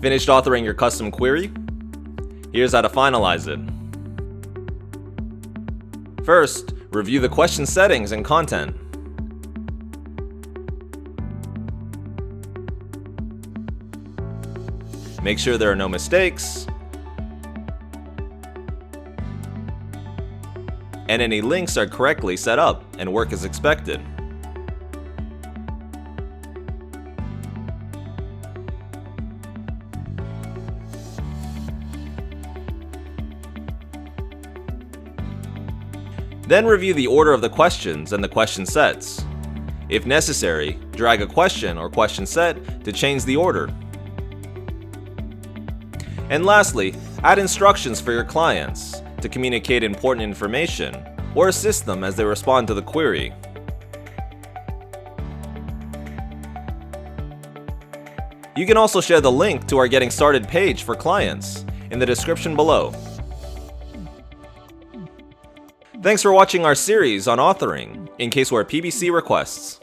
Finished authoring your custom query? Here's how to finalize it. First, review the question settings and content. Make sure there are no mistakes, and any links are correctly set up and work as expected. Then review the order of the questions and the question sets. If necessary, drag a question or question set to change the order. And lastly, add instructions for your clients to communicate important information or assist them as they respond to the query. You can also share the link to our Getting Started page for clients in the description below. Thanks for watching our series on authoring in Caseware PBC Requests.